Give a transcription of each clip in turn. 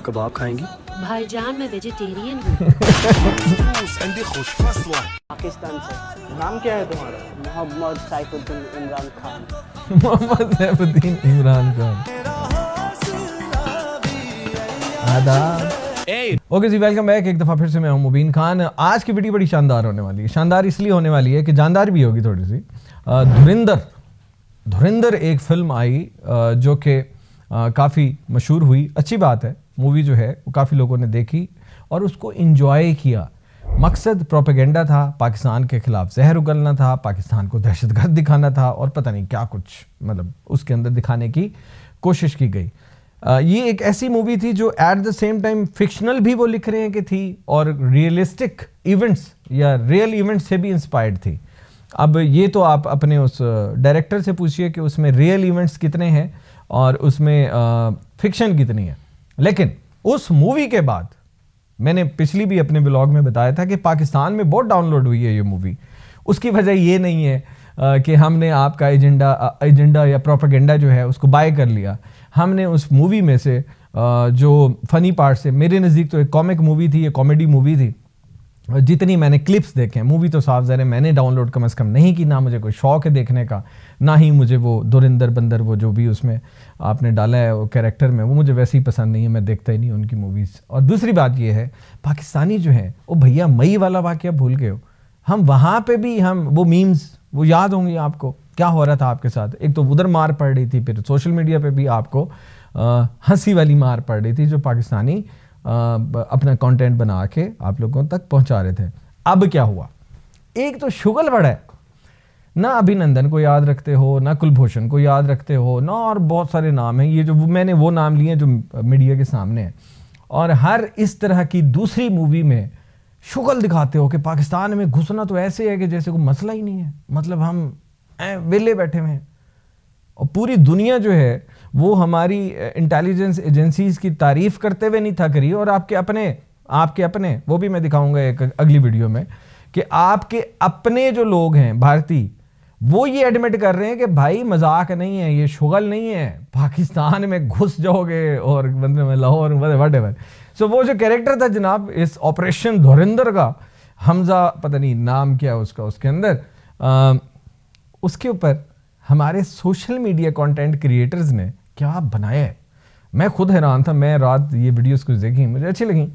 कबाब खाएंगी? भाईजान मैं वेजिटेरियन हूँ। पाकिस्तान से। नाम क्या है तुम्हारा? मोहम्मद सैफुद्दीन इमरान खान। मोहम्मद सैफुद्दीन इमरान खान। ओके जी, वेलकम बैक। एक दफ़ा फिर से मैं हूं मुबीन खान। आज की वीडियो बड़ी शानदार होने वाली है। शानदार इसलिए होने वाली है कि जानदार भी होगी थोड़ी सी। धुरिंदर एक फिल्म आई जो कि काफ़ी मशहूर हुई। अच्छी बात है, मूवी जो है वो काफ़ी लोगों ने देखी और उसको इंजॉय किया। मकसद प्रोपेगेंडा था, पाकिस्तान के ख़िलाफ़ जहर उगलना था, पाकिस्तान को दहशतगर्द दिखाना था और पता नहीं क्या कुछ मतलब उसके अंदर दिखाने की कोशिश की गई। ये एक ऐसी मूवी थी जो at the same time fictional भी वो लिख रहे हैं कि थी और रियलिस्टिक इवेंट्स या रियल इवेंट्स से भी इंस्पायर्ड थी। अब ये तो आप अपने उस डायरेक्टर से पूछिए कि उसमें रियल इवेंट्स कितने हैं और उसमें फिक्शन कितनी है। लेकिन उस मूवी के बाद मैंने पिछली भी अपने ब्लॉग में बताया था कि पाकिस्तान में बहुत डाउनलोड हुई है ये मूवी। उसकी वजह ये नहीं है कि हमने आपका एजेंडा या प्रोपेगेंडा जो है उसको बाय कर लिया। हमने उस मूवी में से जो फ़नी पार्ट से, मेरे नज़दीक तो एक कॉमिक मूवी थी, ये कॉमेडी मूवी थी। जितनी मैंने क्लिप्स देखे हैं, मूवी तो साफ ज़ाहिर है मैंने डाउनलोड कम से कम नहीं की, ना मुझे कोई शौक़ है देखने का, ना ही मुझे वो धुरिंदर बंदर वो जो भी उसमें आपने डाला है वो कैरेक्टर में, वो मुझे वैसे ही पसंद नहीं है, मैं देखता ही नहीं उनकी मूवीज़। और दूसरी बात ये है, पाकिस्तानी जो है वो भैया मई वाला वाक़या भूल गए हो। हम वहाँ पर भी हम वो मीम्स वो याद होंगे आपको, क्या हो रहा था आपके साथ। एक तो उधर मार पड़ रही थी, फिर सोशल मीडिया पे भी आपको हंसी वाली मार पड़ रही थी जो पाकिस्तानी अपना कंटेंट बना के आप लोगों तक पहुंचा रहे थे। अब क्या हुआ, एक तो शुगल बड़ा है ना, अभिनंदन को याद रखते हो, ना कुलभूषण को याद रखते हो, ना और बहुत सारे नाम हैं। ये जो मैंने वो नाम लिए जो मीडिया के सामने हैं। और हर इस तरह की दूसरी मूवी में शुगल दिखाते हो कि पाकिस्तान में घुसना तो ऐसे है कि जैसे कोई मसला ही नहीं है, मतलब हम वेले बैठे हुए हैं। और पूरी दुनिया जो है वो हमारी इंटेलिजेंस एजेंसीज की तारीफ करते हुए नहीं थक रही। और आपके अपने वो भी मैं दिखाऊंगा एक अगली वीडियो में कि आपके अपने जो लोग हैं भारतीय, वो ये एडमिट कर रहे हैं कि भाई मजाक नहीं है, ये शुगल नहीं है, पाकिस्तान में घुस जाओगे और बंदे में लाहौर व्हाटएवर। सो वो जो कैरेक्टर था जनाब इस ऑपरेशन धुरिंदर का, हमजा पता नहीं नाम क्या है उसका, उसके अंदर उसके ऊपर हमारे सोशल मीडिया कंटेंट क्रिएटर्स ने क्या बनाया है। मैं खुद हैरान था। मैं रात ये वीडियोस कुछ देखी, मुझे अच्छी लगी,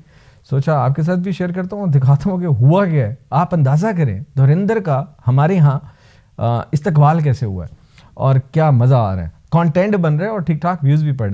सोचा आपके साथ भी शेयर करता हूँ, दिखाता हूँ कि हुआ क्या है। आप अंदाज़ा करें धुरिंदर का हमारे यहाँ इस्तकबाल कैसे हुआ है और क्या मज़ा आ रहा है, कंटेंट बन रहा है और ठीक ठाक व्यूज़ भी पड़ रहे हैं।